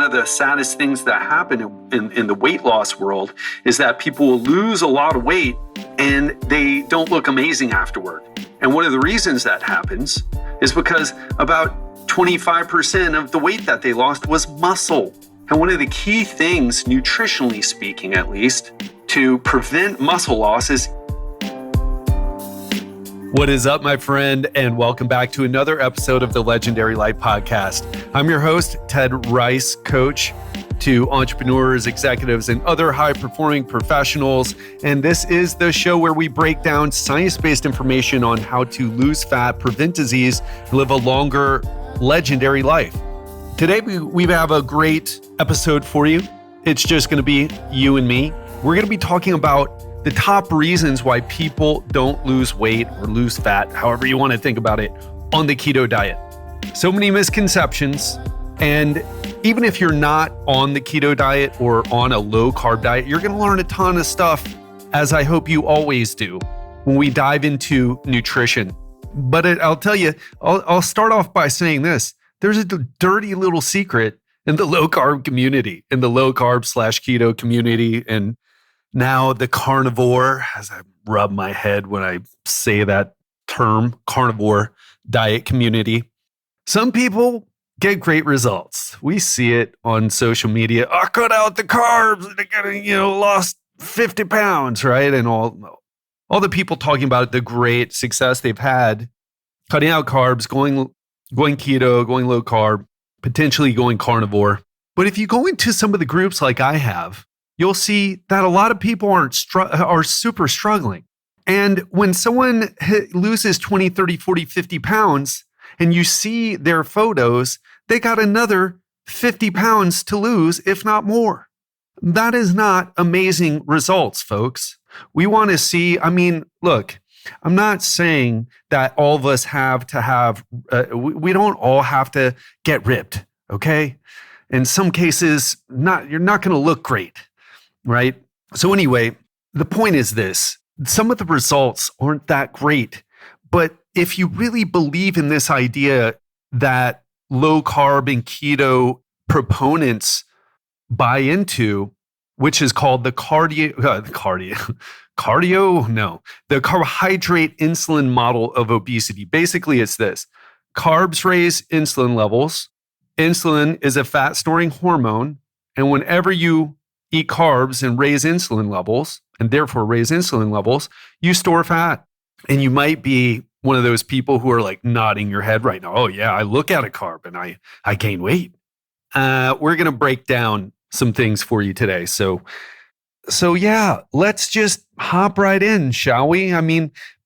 of the saddest things that happen in the weight loss world is that people will lose a lot of weight and they don't look amazing afterward. And one of the reasons that happens is because about 25% of the weight that they lost was muscle. And one of the key things, nutritionally speaking at least, to prevent muscle loss is... What is up, my friend, and welcome back to another episode of the Legendary Life Podcast. I'm your host, Ted Ryce, coach to entrepreneurs, executives, and other high-performing professionals. And this is the show where we break down science-based information on how to lose fat, prevent disease, and live a longer, legendary life. Today, we have a great episode for you. It's just going to be you and me. We're going to be talking about the top reasons why people don't lose weight or lose fat, however you want to think about it, on the keto diet. So many misconceptions. And even if you're not on the keto diet or on a low carb diet, you're going to learn a ton of stuff, as I hope you always do, when we dive into nutrition. But I'll tell you, I'll start off by saying this. There's a dirty little secret in the low carb community, in the low carb / keto community. And now the carnivore, as I rub my head when I say that term, carnivore diet community. Some people get great results. We see it on social media. I cut out the carbs and they're getting, lost 50 pounds, right? And all the people talking about the great success they've had, cutting out carbs, going keto, going low carb, potentially going carnivore. But if you go into some of the groups like I have, you'll see that a lot of people are super struggling. And when someone loses 20, 30, 40, 50 pounds, and you see their photos, they got another 50 pounds to lose, if not more. That is not amazing results, folks. We want to see, look, I'm not saying that all of us have to have, we don't all have to get ripped, okay? In some cases, you're not going to look great. Right? So anyway, the point is this. Some of the results aren't that great, but if you really believe in this idea that low carb and keto proponents buy into, which is called the carbohydrate insulin model of obesity. Basically, it's this. Carbs raise insulin levels. Insulin is a fat storing hormone. And whenever you eat carbs and raise insulin levels, and therefore raise insulin levels, you store fat. And you might be one of those people who are like nodding your head right now. Oh yeah, I look at a carb and I gain weight. We're going to break down some things for you today. So yeah, let's just hop right in, shall we?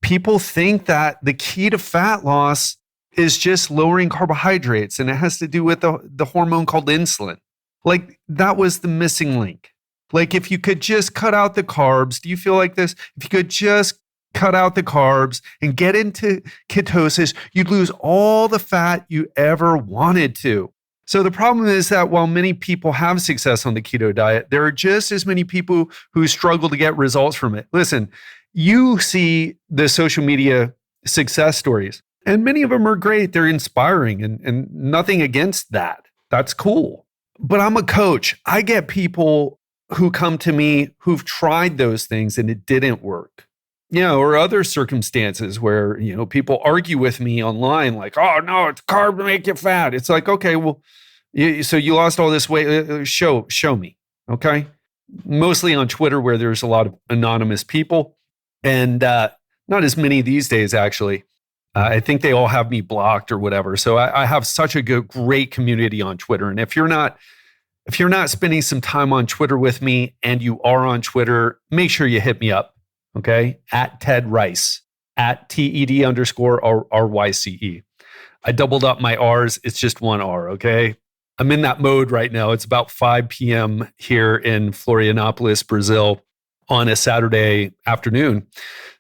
People think that the key to fat loss is just lowering carbohydrates, and it has to do with the hormone called insulin. Like that was the missing link. Like if you could just cut out the carbs, do you feel like this? If you could just cut out the carbs and get into ketosis, you'd lose all the fat you ever wanted to. So the problem is that while many people have success on the keto diet, there are just as many people who struggle to get results from it. Listen, you see the social media success stories, and many of them are great. They're inspiring and nothing against that. That's cool. But I'm a coach. I get people who come to me who've tried those things and it didn't work. Or other circumstances where, people argue with me online like, oh no, it's carb to make you fat. It's like, okay, well, so you lost all this weight. Show me, okay? Mostly on Twitter where there's a lot of anonymous people and not as many these days, actually. I think they all have me blocked or whatever. So I have such a great community on Twitter. And if you're not spending some time on Twitter with me and you are on Twitter, make sure you hit me up, okay? At Ted Ryce, at TED_RYCE. I doubled up my R's. It's just one R, okay? I'm in that mode right now. It's about 5 p.m. here in Florianopolis, Brazil, on a Saturday afternoon.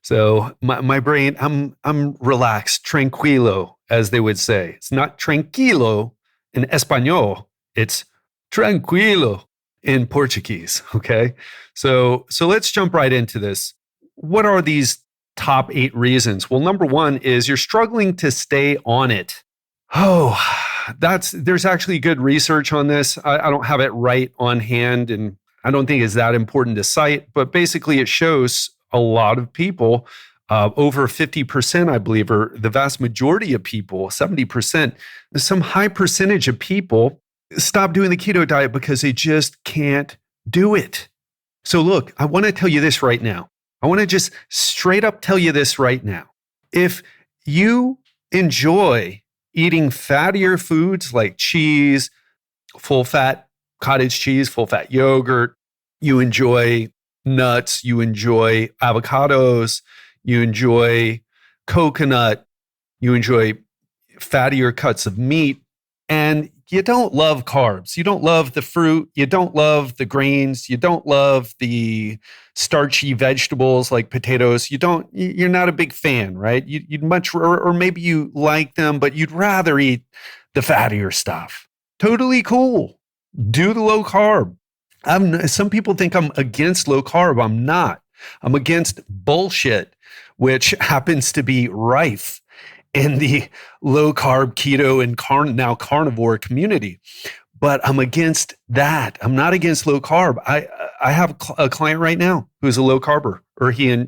So my brain, I'm relaxed, tranquilo, as they would say. It's not tranquilo in Espanol. It's tranquilo in Portuguese, okay? So let's jump right into this. What are these top 8 reasons? Well, number 1 is you're struggling to stay on it. Oh, there's actually good research on this. I don't have it right on hand, and I don't think it's that important to cite, but basically it shows a lot of people, over 50%, I believe, or the vast majority of people, 70%, some high percentage of people stop doing the keto diet because they just can't do it. So look, I want to tell you this right now. I want to just straight up tell you this right now. If you enjoy eating fattier foods like cheese, full fat cottage cheese, full fat yogurt, you enjoy nuts, you enjoy avocados, you enjoy coconut, you enjoy fattier cuts of meat, and you don't love carbs. You don't love the fruit. You don't love the grains. You don't love the starchy vegetables like potatoes. You're not a big fan, right? You'd much, or maybe you like them, but you'd rather eat the fattier stuff. Totally cool. Do the low carb. Some people think I'm against low carb. I'm not. I'm against bullshit, which happens to be rife in the low carb, keto, and now carnivore community. But I'm against that. I'm not against low carb. I have a client right now who's a low carber, or he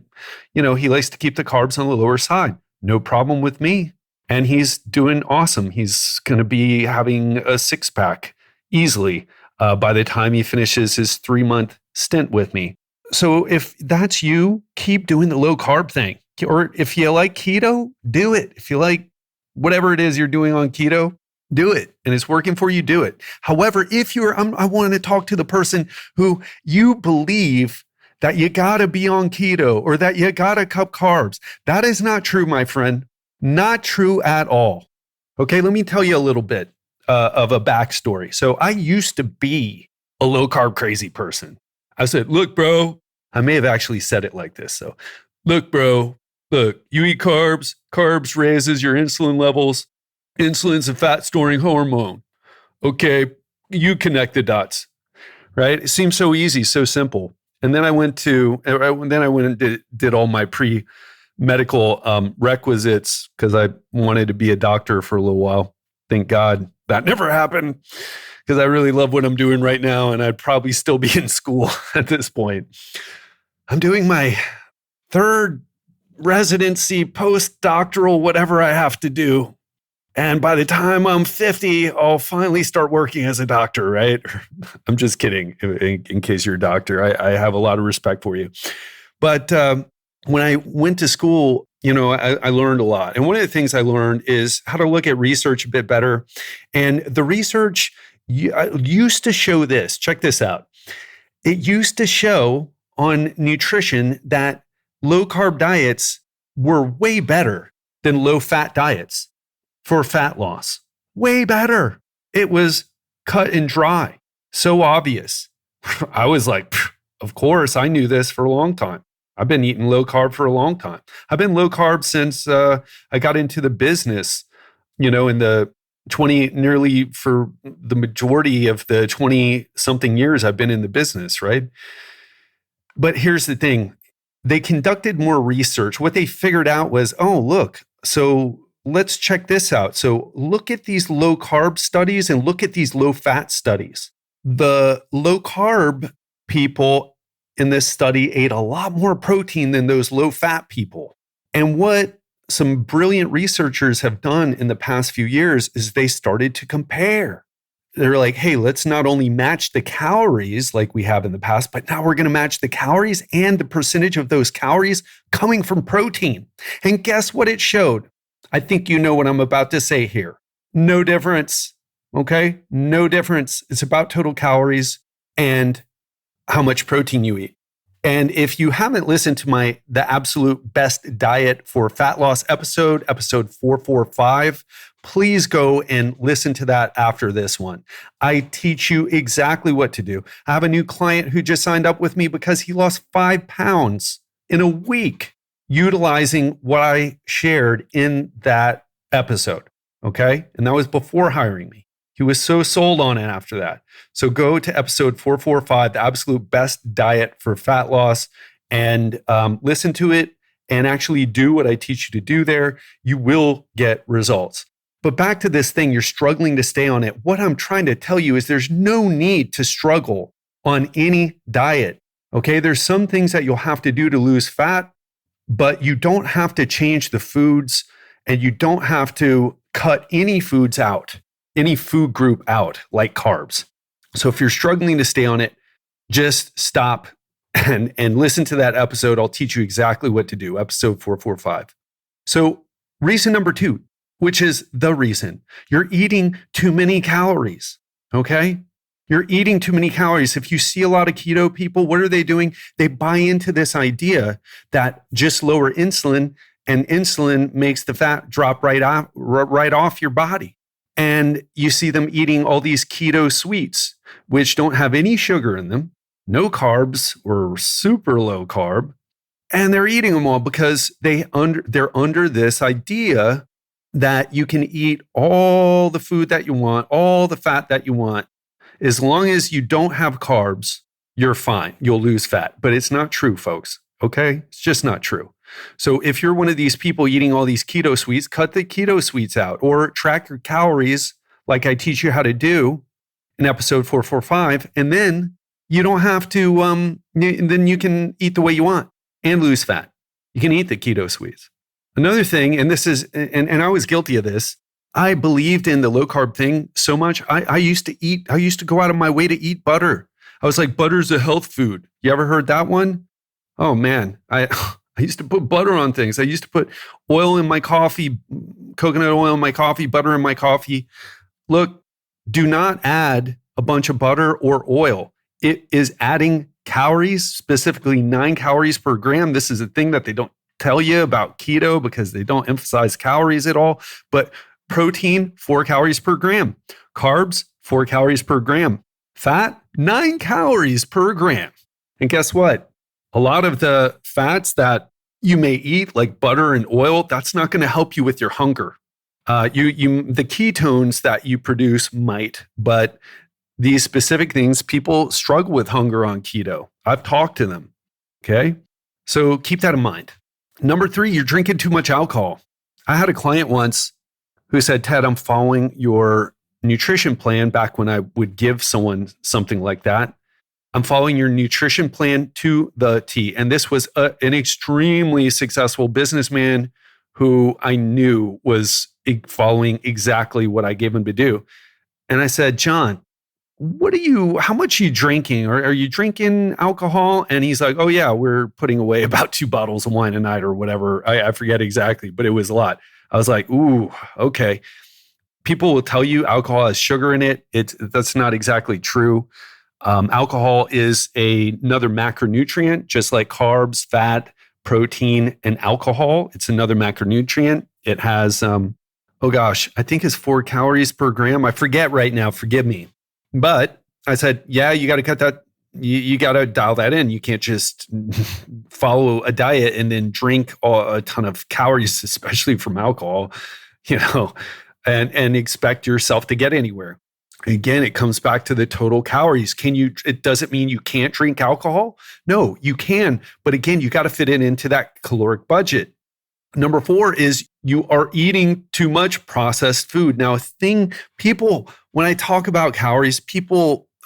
likes to keep the carbs on the lower side. No problem with me. And he's doing awesome. He's going to be having a 6-pack easily by the time he finishes his 3-month stint with me. So if that's you, keep doing the low carb thing. Or if you like keto, do it. If you like whatever it is you're doing on keto, do it. And it's working for you, do it. However, if I want to talk to the person who you believe that you got to be on keto or that you got to cut carbs. That is not true, my friend. Not true at all. Okay, let me tell you a little bit of a backstory. So I used to be a low carb crazy person. I said, look, bro, I may have actually said it like this. So, look, bro, you eat carbs. Carbs raises your insulin levels. Insulin's a fat storing hormone. Okay, you connect the dots, right? It seems so easy, so simple. And then I went and did all my pre-medical requisites because I wanted to be a doctor for a little while. Thank God that never happened because I really love what I'm doing right now, and I'd probably still be in school at this point. I'm doing my 3rd residency, postdoctoral, whatever I have to do. And by the time I'm 50, I'll finally start working as a doctor, right? I'm just kidding, in case you're a doctor. I have a lot of respect for you. But when I went to school, I learned a lot. And one of the things I learned is how to look at research a bit better. And the research used to show this. Check this out. It used to show on nutrition that low carb diets were way better than low fat diets for fat loss. Way better. It was cut and dry. So obvious. I was like, of course, I knew this for a long time. I've been eating low carb for a long time. I've been low carb since I got into the business, in the nearly for the majority of the 20 something years I've been in the business, right? But here's the thing. They conducted more research. What they figured out was, oh, look, so let's check this out. So look at these low carb studies and look at these low fat studies. The low carb people in this study ate a lot more protein than those low fat people. And what some brilliant researchers have done in the past few years is they started to compare. They're like, hey, let's not only match the calories like we have in the past, but now we're going to match the calories and the percentage of those calories coming from protein. And guess what it showed? I think you know what I'm about to say here. No difference. Okay? No difference. It's about total calories and how much protein you eat. And if you haven't listened to the absolute best diet for fat loss episode 445, please go and listen to that after this one. I teach you exactly what to do. I have a new client who just signed up with me because he lost 5 pounds in a week utilizing what I shared in that episode. Okay. And that was before hiring me. He was so sold on it after that. So go to episode 445, the absolute best diet for fat loss, and listen to it and actually do what I teach you to do there. You will get results. But back to this thing, you're struggling to stay on it. What I'm trying to tell you is there's no need to struggle on any diet. Okay. There's some things that you'll have to do to lose fat, but you don't have to change the foods and you don't have to cut any foods out, any food group out like carbs. So if you're struggling to stay on it, just stop and listen to that episode. I'll teach you exactly what to do. Episode 445. So reason number 2, which is the reason you're eating too many calories. Okay. You're eating too many calories. If you see a lot of keto people, what are they doing? They buy into this idea that just lower insulin and insulin makes the fat drop right off your body. And you see them eating all these keto sweets, which don't have any sugar in them, no carbs or super low carb. And they're eating them all because they're under this idea that you can eat all the food that you want, all the fat that you want. As long as you don't have carbs, you're fine. You'll lose fat. But it's not true, folks. Okay? It's just not true. So if you're one of these people eating all these keto sweets, cut the keto sweets out or track your calories like I teach you how to do in episode 445. And then you don't have to, then you can eat the way you want and lose fat. You can eat the keto sweets. Another thing, and this is, and I was guilty of this, I believed in the low carb thing so much. I used to go out of my way to eat butter. I was like, butter's a health food. You ever heard that one? Oh man, I used to put butter on things. I used to put oil in my coffee, coconut oil in my coffee, butter in my coffee. Look, do not add a bunch of butter or oil. It is adding calories, specifically 9 calories per gram. This is a thing that they don't tell you about keto because they don't emphasize calories at all. But protein, 4 calories per gram. Carbs, 4 calories per gram. Fat, 9 calories per gram. And guess what? A lot of the fats that you may eat, like butter and oil, that's not going to help you with your hunger. The ketones that you produce might, but these specific things, people struggle with hunger on keto. I've talked to them. Okay. So keep that in mind. Number 3, you're drinking too much alcohol. I had a client once who said, Ted, I'm following your nutrition plan back when I would give someone something like that. I'm following your nutrition plan to the T. And this was an extremely successful businessman who I knew was following exactly what I gave him to do. And I said, John, how much are you drinking? Are you drinking alcohol? And he's like, oh yeah, we're putting away about 2 bottles of wine a night or whatever. I forget exactly, but it was a lot. I was like, ooh, okay. People will tell you alcohol has sugar in it. That's not exactly true. Alcohol is another macronutrient, just like carbs, fat, protein, and alcohol. It's another macronutrient. It has, I think it's 4 calories per gram. I forget right now, forgive me. But I said, yeah, you got to cut that. You got to dial that in. You can't just follow a diet and then drink a ton of calories, especially from alcohol, and expect yourself to get anywhere. Again, it comes back to the total calories. It doesn't mean you can't drink alcohol. No, you can. But again, you got to fit it into that caloric budget. Number 4 is you are eating too much processed food. Now, when I talk about calories,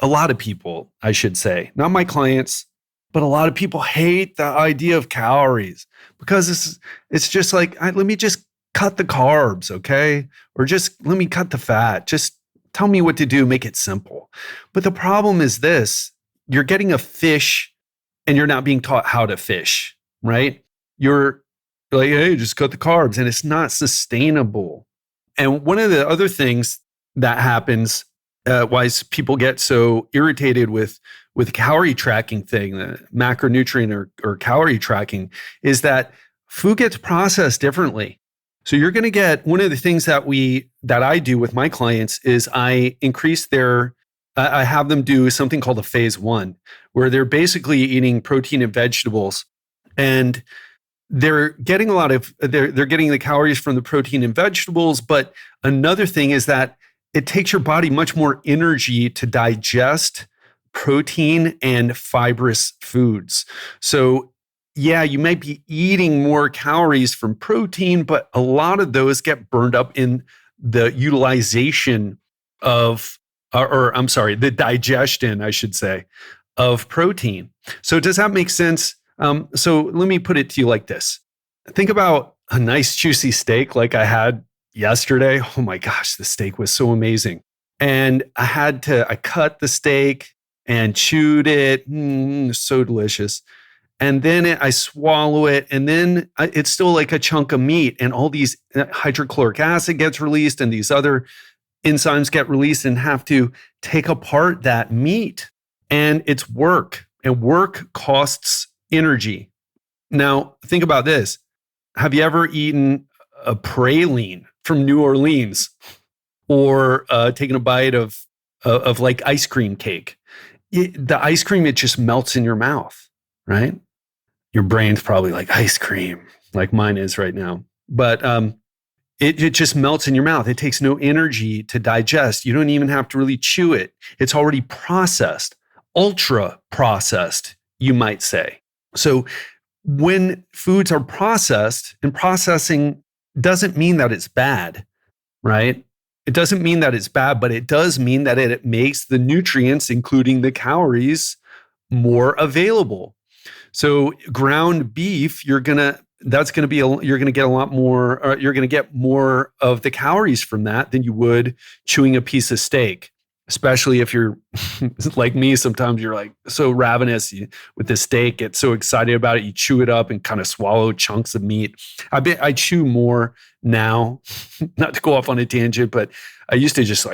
a lot of people, I should say, not my clients, but a lot of people hate the idea of calories because it's just like, let me just cut the carbs, okay? Or just let me cut the fat. Just tell me what to do, make it simple. But the problem is this, you're getting a fish and you're not being taught how to fish, right? You're like, hey, just cut the carbs, and it's not sustainable. And one of the other things that happens, why people get so irritated with calorie tracking thing, the macronutrient or calorie tracking, is that food gets processed differently. So you're going to get, one of the things that I do with my clients is I have them do something called a phase 1, where they're basically eating protein and vegetables, and they're getting they're getting the calories from the protein and vegetables. But another thing is that it takes your body much more energy to digest protein and fibrous foods. So yeah, you might be eating more calories from protein, but a lot of those get burned up in the utilization of, or I'm sorry, the digestion, I should say, of protein. So does that make sense? So let me put it to you like this. Think about a nice juicy steak like I had yesterday. Oh my gosh, the steak was so amazing. And I cut the steak and chewed it. So delicious. And then I swallow it, and then it's still like a chunk of meat, and all these hydrochloric acid gets released, and these other enzymes get released and have to take apart that meat. And it's work, and work costs energy. Now, think about this. Have you ever eaten a praline from New Orleans, or taken a bite of like ice cream cake? The ice cream, it just melts in your mouth, right? Your brain's probably like, ice cream, like mine is right now. But it just melts in your mouth. It takes no energy to digest. You don't even have to really chew it. It's already processed, ultra processed, you might say. So when foods are processed, and processing doesn't mean that it's bad, right? It doesn't mean that it's bad, but it does mean that it makes the nutrients, including the calories, more available. So ground beef, you're going to get a lot more, you're going to get more of the calories from that than you would chewing a piece of steak, especially if you're like me. Sometimes you're like so ravenous with the steak, get so excited about it, you chew it up and kind of swallow chunks of meat. I chew more now, not to go off on a tangent, but I used to just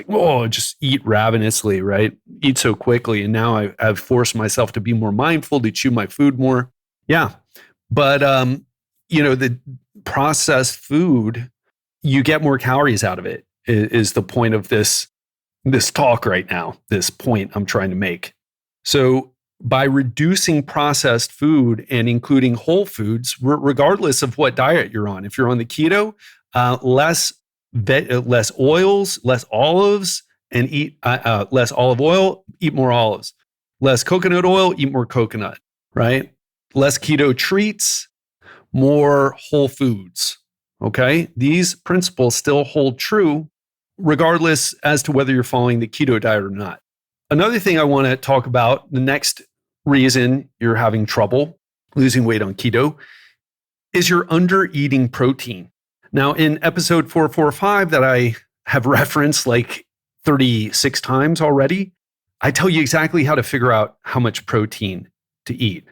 just eat ravenously, right? Eat so quickly. And now I've forced myself to be more mindful, to chew my food more. Yeah. But, the processed food, you get more calories out of it is the point of this talk right now, this point I'm trying to make. So by reducing processed food and including whole foods, regardless of what diet you're on, if you're on the keto, less oils, less olives, and eat less olive oil, eat more olives. Less coconut oil, eat more coconut, right? Less keto treats, more whole foods, okay? These principles still hold true regardless as to whether you're following the keto diet or not. Another thing I want to talk about, the next reason you're having trouble losing weight on keto, is you're undereating protein. Now, in episode 445 that I have referenced like 36 times already, I tell you exactly how to figure out how much protein to eat.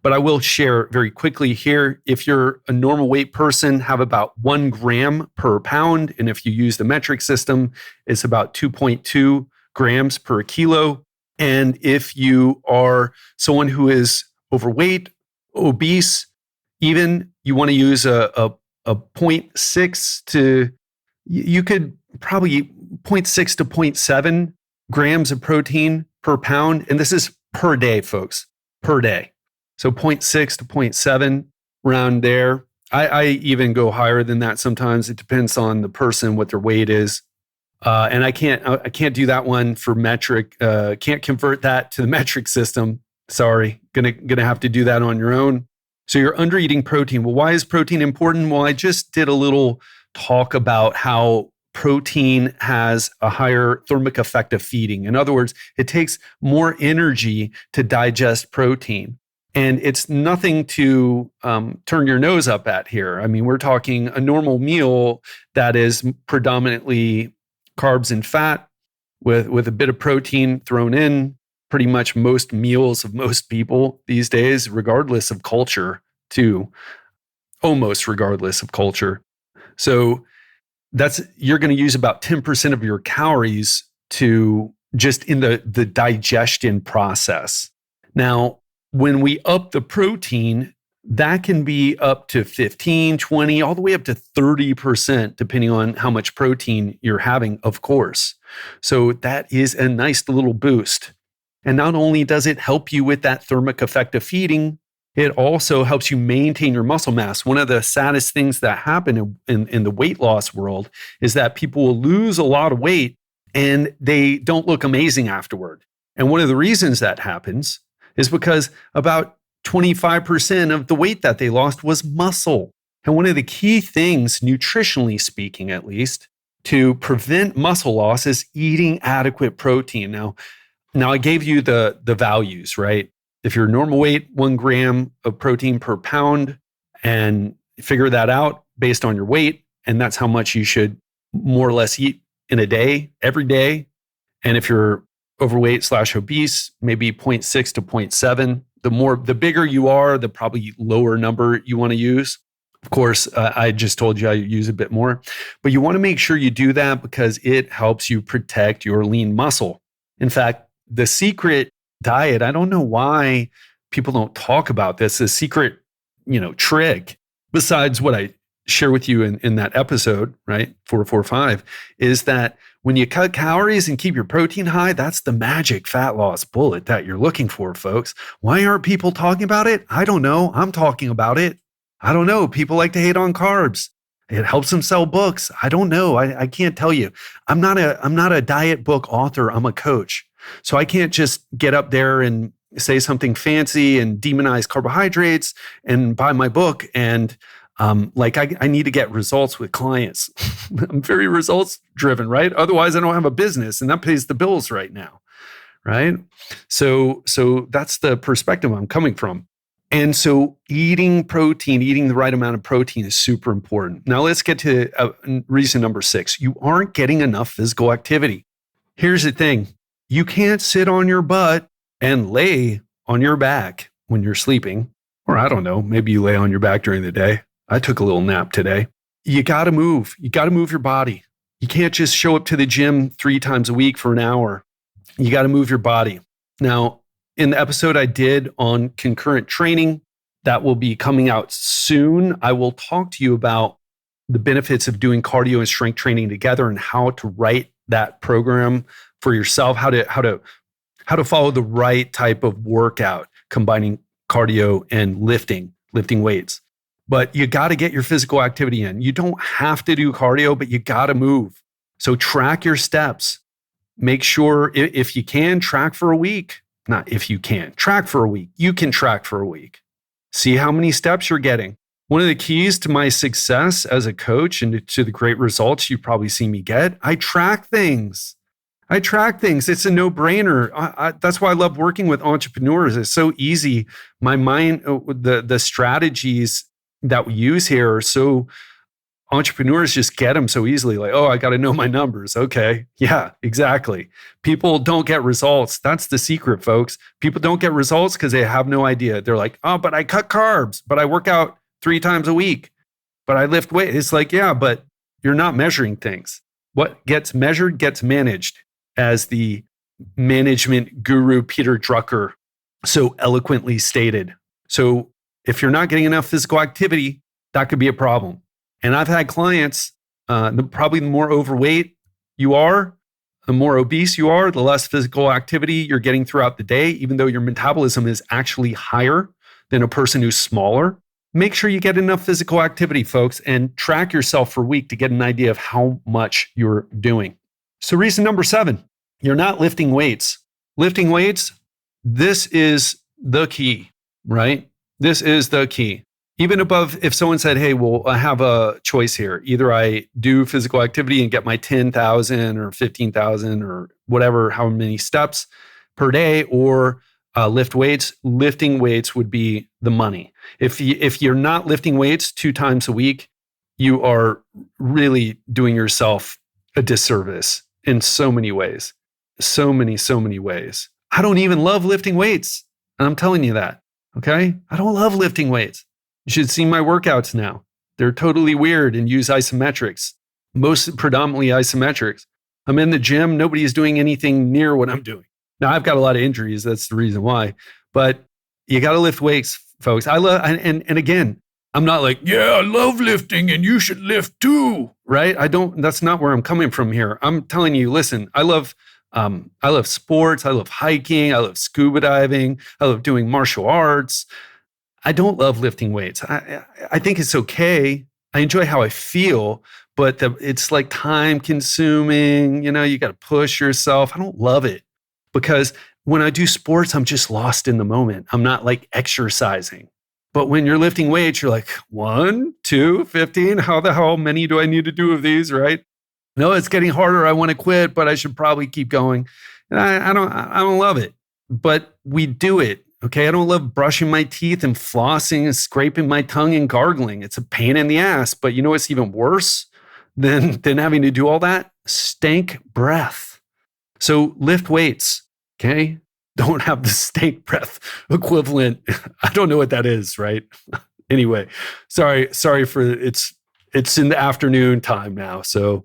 But I will share very quickly here. If you're a normal weight person, have about 1 gram per pound. And if you use the metric system, it's about 2.2 grams per kilo. And if you are someone who is overweight, obese, even you want to use a 0.6 to, you could probably 0.6 to 0.7 grams of protein per pound. And this is per day, folks, per day. So 0.6 to 0.7 around there. I even go higher than that sometimes. It depends on the person, what their weight is. And I can't do that one for metric. Can't convert that to the metric system. Sorry, gonna have to do that on your own. So you're undereating protein. Well, why is protein important? Well, I just did a little talk about how protein has a higher thermic effect of feeding. In other words, it takes more energy to digest protein. And it's nothing to turn your nose up at here. I mean, we're talking a normal meal that is predominantly carbs and fat with a bit of protein thrown in. Pretty much most meals of most people these days, regardless of culture, too. Almost regardless of culture. So you're going to use about 10% of your calories to just in the digestion process. Now, when we up the protein, that can be up to 15, 20, all the way up to 30%, depending on how much protein you're having, of course. So that is a nice little boost. And not only does it help you with that thermic effect of feeding, it also helps you maintain your muscle mass. One of the saddest things that happen in the weight loss world is that people will lose a lot of weight and they don't look amazing afterward. And one of the reasons that happens is because about 25% of the weight that they lost was muscle. And one of the key things, nutritionally speaking at least, to prevent muscle loss is eating adequate protein. Now I gave you the values, right? If you're normal weight, 1 gram of protein per pound, and figure that out based on your weight. And that's how much you should more or less eat in a day, every day. And if you're overweight/obese, maybe 0.6 to 0.7. The bigger you are, the probably lower number you want to use. Of course, I just told you I use a bit more, but you want to make sure you do that because it helps you protect your lean muscle. In fact, the secret diet, I don't know why people don't talk about this. The secret, trick, besides what I share with you in that episode, right? 445, is that when you cut calories and keep your protein high, that's the magic fat loss bullet that you're looking for, folks. Why aren't people talking about it? I don't know. I'm talking about it. I don't know. People like to hate on carbs. It helps them sell books. I don't know. I can't tell you. I'm not a diet book author. I'm a coach. So I can't just get up there and say something fancy and demonize carbohydrates and buy my book. And I need to get results with clients. I'm very results driven, right? Otherwise I don't have a business and that pays the bills right now, right? So that's the perspective I'm coming from. And so eating the right amount of protein is super important. Now let's get to reason number 6. You aren't getting enough physical activity. Here's the thing. You can't sit on your butt and lay on your back when you're sleeping. Or I don't know, maybe you lay on your back during the day. I took a little nap today. You got to move. You got to move your body. You can't just show up to the gym 3 times a week for an hour. You got to move your body. Now, in the episode I did on concurrent training, that will be coming out soon, I will talk to you about the benefits of doing cardio and strength training together and how to write that program for yourself, how to follow the right type of workout, combining cardio and lifting weights. But you got to get your physical activity in. You don't have to do cardio, but you got to move. So track your steps. Make sure if you can, track for a week. Not if you can, track for a week. You can track for a week. See how many steps you're getting. One of the keys to my success as a coach and to the great results you've probably seen me get, I track things. It's a no-brainer. That's why I love working with entrepreneurs. It's so easy. My mind, the strategies that we use here are so entrepreneurs just get them so easily. Like, oh, I got to know my numbers. Okay. Yeah, exactly. People don't get results. That's the secret, folks. People don't get results because they have no idea. They're like, oh, but I cut carbs, but I work out 3 times a week, but I lift weight. It's like, yeah, but you're not measuring things. What gets measured gets managed, as the management guru Peter Drucker so eloquently stated. So if you're not getting enough physical activity, that could be a problem. And I've had clients, probably the more overweight you are, the more obese you are, the less physical activity you're getting throughout the day, even though your metabolism is actually higher than a person who's smaller. Make sure you get enough physical activity, folks, and track yourself for a week to get an idea of how much you're doing. So reason number 7, you're not lifting weights. Lifting weights, this is the key, right? This is the key. Even above, if someone said, hey, well, I have a choice here. Either I do physical activity and get my 10,000 or 15,000 or whatever, how many steps per day, or lift weights. Lifting weights would be the money. If you're not lifting weights 2 times a week, you are really doing yourself a disservice in so many ways. So many ways. I don't even love lifting weights. And I'm telling you that. Okay? I don't love lifting weights. You should see my workouts now. They're totally weird and use isometrics, most predominantly isometrics. I'm in the gym. Nobody is doing anything near what I'm doing. Now, I've got a lot of injuries. That's the reason why. But you got to lift weights, folks. I love, and again, I'm not like, yeah, I love lifting and you should lift too, right? That's not where I'm coming from here. I'm telling you, listen, I love sports. I love hiking. I love scuba diving. I love doing martial arts. I don't love lifting weights. I think it's okay. I enjoy how I feel, but it's like time consuming. You got to push yourself. I don't love it because when I do sports, I'm just lost in the moment. I'm not like exercising. But when you're lifting weights, you're like 1, 2, 15. How the hell many do I need to do of these, right? No, it's getting harder. I want to quit, but I should probably keep going. And I don't love it, but we do it. Okay. I don't love brushing my teeth and flossing and scraping my tongue and gargling. It's a pain in the ass, but you know what's even worse than having to do all that? Stank breath. So lift weights. Okay. Don't have the stank breath equivalent. I don't know what that is, right? Anyway, sorry for it's in the afternoon time now. So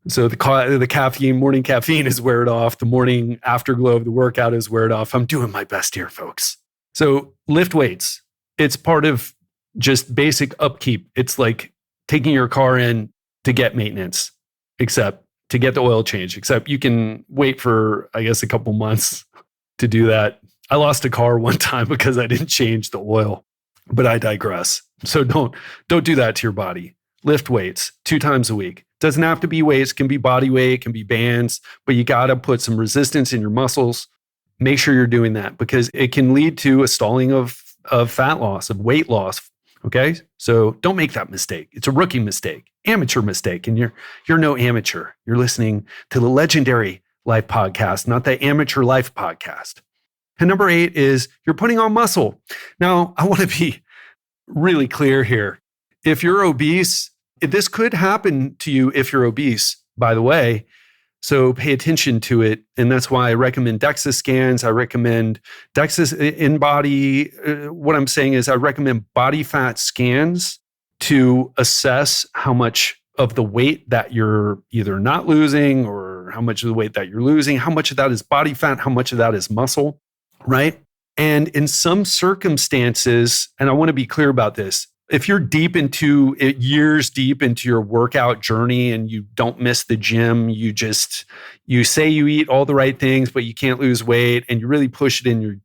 the caffeine, morning caffeine is wearing off. The morning afterglow of the workout is wearing off. I'm doing my best here, folks. So lift weights. It's part of just basic upkeep. It's like taking your car in to get maintenance, except to get the oil change, except you can wait for, I guess, a couple months to do that. I lost a car one time because I didn't change the oil, but I digress. So don't do that to your body. Lift weights 2 times a week. Doesn't have to be weights, can be body weight, can be bands, but you got to put some resistance in your muscles. Make sure you're doing that because it can lead to a stalling of fat loss, of weight loss. Okay. So don't make that mistake. It's a rookie mistake, amateur mistake. And you're no amateur. You're listening to the Legendary Life Podcast, not the Amateur Life Podcast. And number 8 is you're putting on muscle. Now, I want to be really clear here. If you're obese, this could happen to you if you're obese, by the way. So pay attention to it. And that's why I recommend DEXA scans. I recommend DEXA in body. What I'm saying is I recommend body fat scans to assess how much of the weight that you're either not losing or how much of the weight that you're losing, how much of that is body fat, how much of that is muscle, right? And in some circumstances, and I want to be clear about this, if you're years deep into your workout journey and you don't miss the gym, you say you eat all the right things, but you can't lose weight and you really push it in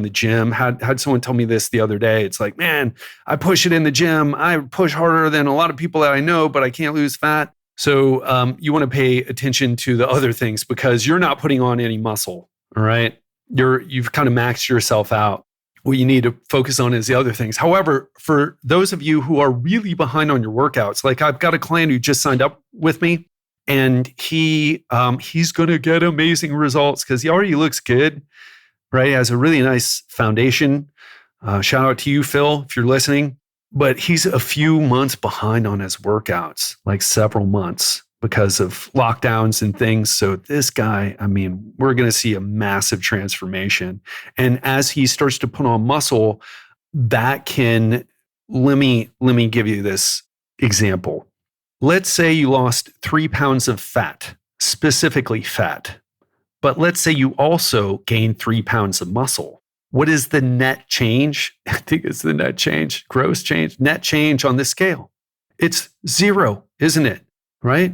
the gym. Had someone tell me this the other day. It's like, man, I push it in the gym. I push harder than a lot of people that I know, but I can't lose fat. So you want to pay attention to the other things because you're not putting on any muscle. All right. You've kind of maxed yourself out. What you need to focus on is the other things. However, for those of you who are really behind on your workouts, like I've got a client who just signed up with me and he's going to get amazing results because he already looks good, right? He has a really nice foundation. Shout out to you, Phil, if you're listening. But he's a few months behind on his workouts, like several months because of lockdowns and things. So this guy, I mean, we're going to see a massive transformation. And as he starts to put on muscle, that can, let me give you this example. Let's say you lost 3 pounds of fat, specifically fat. But let's say you also gained 3 pounds of muscle. What is the net change? I think it's the net change, gross change, net change on this scale. It's 0, isn't it? Right?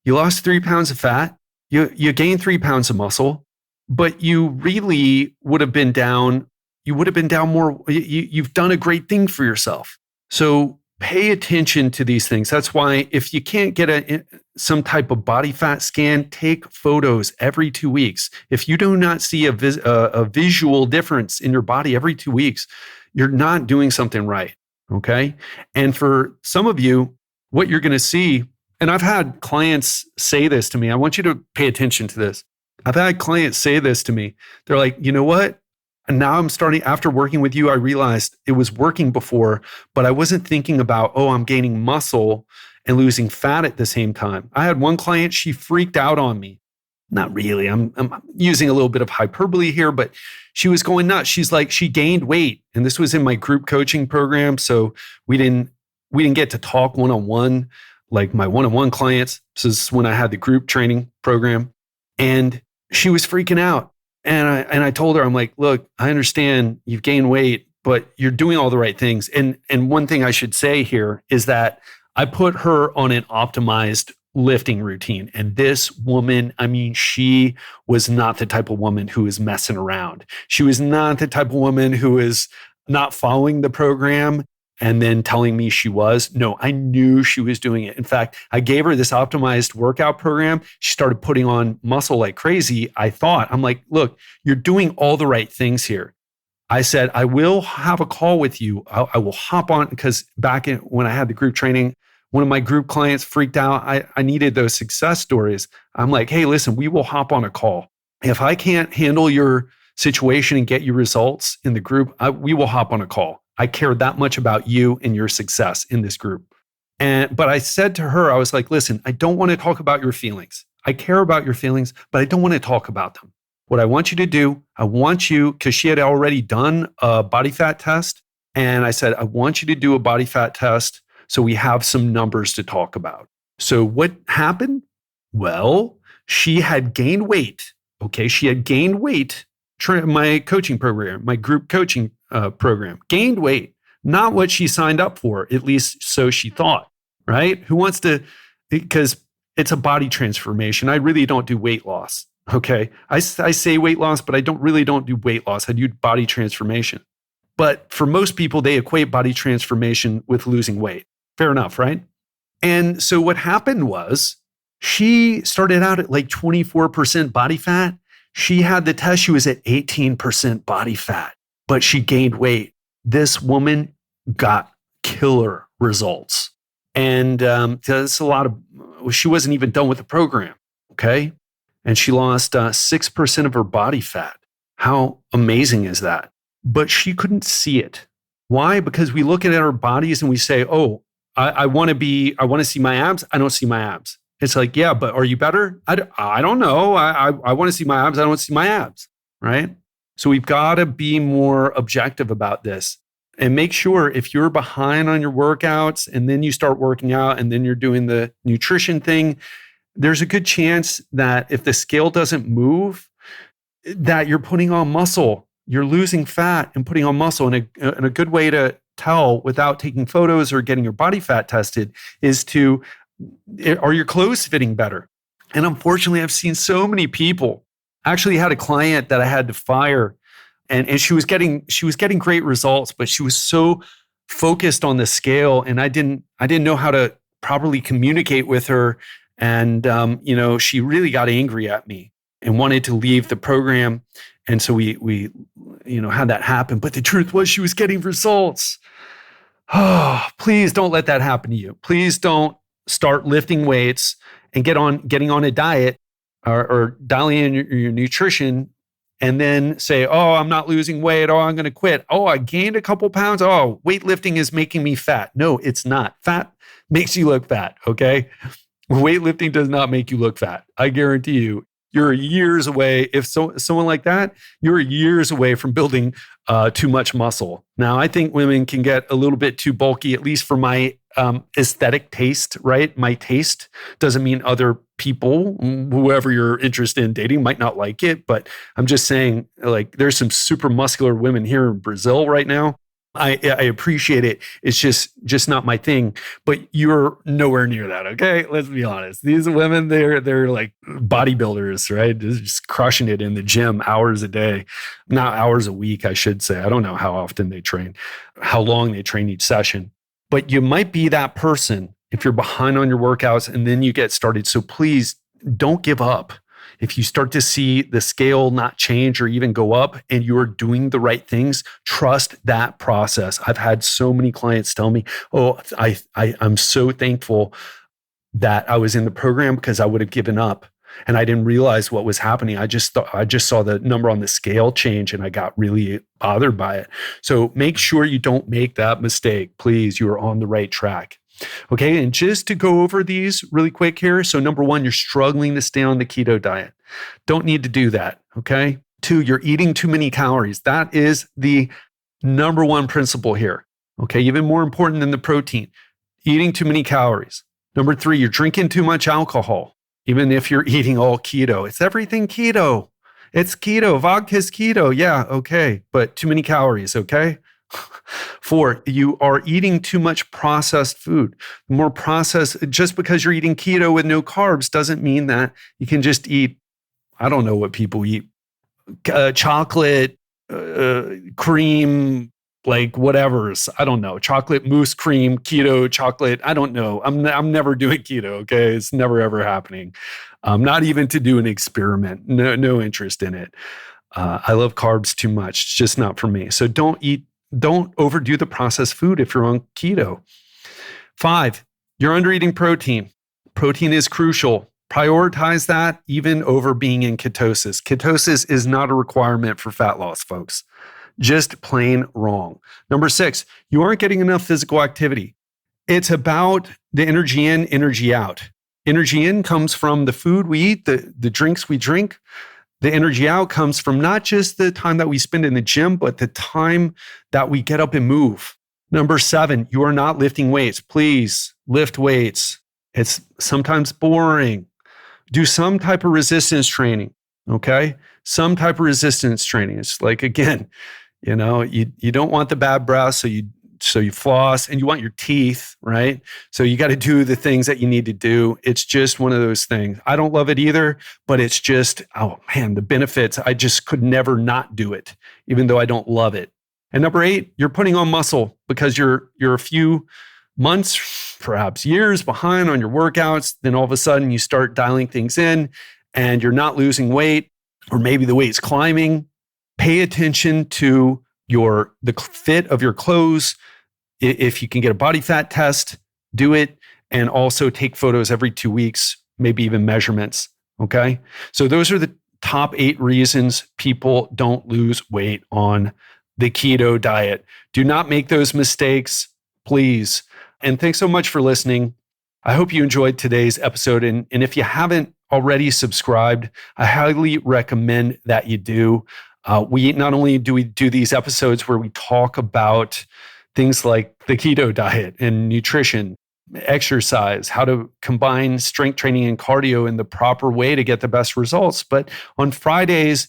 You lost 3 pounds of fat, you gained 3 pounds of muscle, but you really would have been down. You would have been down more. You've done a great thing for yourself. So pay attention to these things. That's why if you can't get some type of body fat scan, take photos every 2 weeks. If you do not see a visual difference in your body every 2 weeks, you're not doing something right. Okay. And for some of you, what you're going to see, and I've had clients say this to me. I want you to pay attention to this. I've had clients say this to me. They're like, you know what? And now I'm starting, after working with you, I realized it was working before, but I wasn't thinking about, I'm gaining muscle and losing fat at the same time. I had one client, she freaked out on me. Not really. I'm using a little bit of hyperbole here, but she was going nuts. She's like, she gained weight. And this was in my group coaching program. So we didn't get to talk one-on-one like my one-on-one clients. This is when I had the group training program. And she was freaking out. And I told her, I'm like, look, I understand you've gained weight, but you're doing all the right things. And one thing I should say here is that I put her on an optimized lifting routine. And this woman, I mean, she was not the type of woman who is messing around. She was not the type of woman who is not following the program and then telling me she was. No, I knew she was doing it. In fact, I gave her this optimized workout program. She started putting on muscle like crazy. I'm like, look, you're doing all the right things here. I said, I will have a call with you. I will hop on, because when I had the group training, one of my group clients freaked out. I needed those success stories. I'm like, hey, listen, we will hop on a call. If I can't handle your situation and get you results in the group, we will hop on a call. I care that much about you and your success in this group. But I said to her, I was like, listen, I don't want to talk about your feelings. I care about your feelings, but I don't want to talk about them. What I want you to do, because she had already done a body fat test. And I said, I want you to do a body fat test so we have some numbers to talk about. So what happened? Well, she had gained weight. Okay, she had gained weight. My coaching program, my group coaching program, gained weight. Not what she signed up for, at least so she thought, right? Who wants to, because it's a body transformation. I really don't do weight loss, okay? I say weight loss, but I don't do weight loss. I do body transformation. But for most people, they equate body transformation with losing weight. Fair enough, right? And so what happened was she started out at like 24% body fat. She had the test, she was at 18% body fat, but she gained weight. This woman got killer results. And that's a lot of, she wasn't even done with the program, okay? And she lost 6% of her body fat. How amazing is that? But she couldn't see it. Why? Because we look at our bodies and we say, oh, I want to see my abs. I don't see my abs. It's like, yeah, but are you better? I don't know. I want to see my abs. I don't see my abs, right? So we've got to be more objective about this and make sure if you're behind on your workouts and then you start working out and then you're doing the nutrition thing, there's a good chance that if the scale doesn't move, that you're putting on muscle. You're losing fat and putting on muscle. And a good way to tell without taking photos or getting your body fat tested is are your clothes fitting better? And unfortunately, I've seen so many people. I actually had a client that I had to fire, and she was getting great results, but she was so focused on the scale, and I didn't know how to properly communicate with her. And she really got angry at me and wanted to leave the program. And so we had that happen. But the truth was she was getting results. Oh, please don't let that happen to you. Please don't start lifting weights and getting on a diet or dialing in your nutrition and then say, oh, I'm not losing weight. Oh, I'm going to quit. Oh, I gained a couple pounds. Oh, weightlifting is making me fat. No, it's not. Fat makes you look fat, okay? Weightlifting does not make you look fat. I guarantee you. You're years away. If someone like that, you're years away from building too much muscle. Now, I think women can get a little bit too bulky, at least for my aesthetic taste, right? My taste doesn't mean other people, whoever you're interested in dating, might not like it. But I'm just saying, like, there's some super muscular women here in Brazil right now. I appreciate it. It's just not my thing, but you're nowhere near that. Okay. Let's be honest. These women, they're like bodybuilders, right? Just crushing it in the gym hours a day, not hours a week, I should say. I don't know how often they train, how long they train each session, but you might be that person if you're behind on your workouts and then you get started. So please don't give up. If you start to see the scale not change or even go up and you're doing the right things, trust that process. I've had so many clients tell me, oh, I'm so thankful that I was in the program because I would have given up and I didn't realize what was happening. I just saw the number on the scale change and I got really bothered by it. So make sure you don't make that mistake. Please, you are on the right track. Okay, and just to go over these really quick here. So number one, you're struggling to stay on the keto diet. Don't need to do that, okay? 2, you're eating too many calories. That is the number one principle here, okay? Even more important than the protein, eating too many calories. Number 3, you're drinking too much alcohol, even if you're eating all keto. It's everything keto. It's keto, vodka's keto, yeah, okay, but too many calories, okay? 4, you are eating too much processed food. More processed, just because you're eating keto with no carbs doesn't mean that you can just eat, I don't know what people eat, chocolate, cream, like whatever's, I don't know, chocolate mousse cream, keto, chocolate, I don't know. I'm never doing keto, okay? It's never, ever happening. Not even to do an experiment, no interest in it. I love carbs too much. It's just not for me. So don't overdo the processed food if you're on keto. 5, You're undereating protein. Protein is crucial. Prioritize that even over being in ketosis. Ketosis is not a requirement for fat loss, folks. Just plain wrong. Number 6, you aren't getting enough physical activity. It's about the energy in, energy out. Energy in comes from the food we eat, the drinks we drink. The energy out comes from not just the time that we spend in the gym, but the time that we get up and move. Number 7, you are not lifting weights. Please lift weights. It's sometimes boring. Do some type of resistance training, okay? Some type of resistance training. It's like, again, you don't want the bad breath, so you floss, and you want your teeth, right? So you got to do the things that you need to do. It's just one of those things. I don't love it either, but it's just, oh man, the benefits. I just could never not do it, even though I don't love it. And number 8, you're putting on muscle because you're a few months, perhaps years behind on your workouts. Then all of a sudden you start dialing things in and you're not losing weight, or maybe the weight's climbing. Pay attention to the fit of your clothes. If you can get a body fat test, do it. And also take photos every 2 weeks, maybe even measurements. Okay. So those are the top 8 reasons people don't lose weight on the keto diet. Do not make those mistakes, please. And thanks so much for listening. I hope you enjoyed today's episode. And if you haven't already subscribed, I highly recommend that you do. We not only do we do these episodes where we talk about things like the keto diet and nutrition, exercise, how to combine strength training and cardio in the proper way to get the best results. But on Fridays,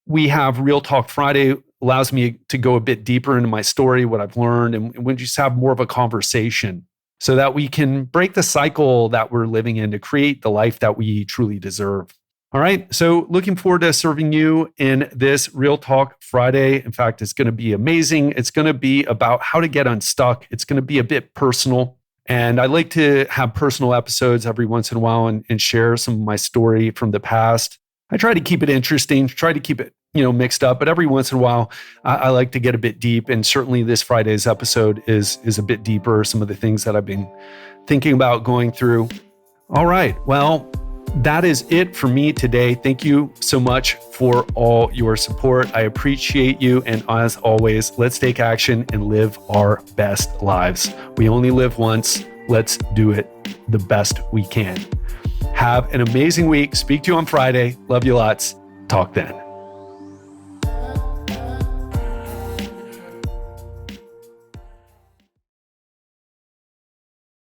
we have Real Talk Friday. Allows me to go a bit deeper into my story, what I've learned, and we just have more of a conversation so that we can break the cycle that we're living in to create the life that we truly deserve. All right. So looking forward to serving you in this Real Talk Friday. In fact, it's going to be amazing. It's going to be about how to get unstuck. It's going to be a bit personal. And I like to have personal episodes every once in a while and share some of my story from the past. I try to keep it interesting, try to keep it, mixed up, but every once in a while, I like to get a bit deep. And certainly this Friday's episode is a bit deeper. Some of the things that I've been thinking about going through. All right. Well, that is it for me today. Thank you so much for all your support. I appreciate you. And as always, let's take action and live our best lives. We only live once. Let's do it the best we can. Have an amazing week. Speak to you on Friday. Love you lots. Talk then.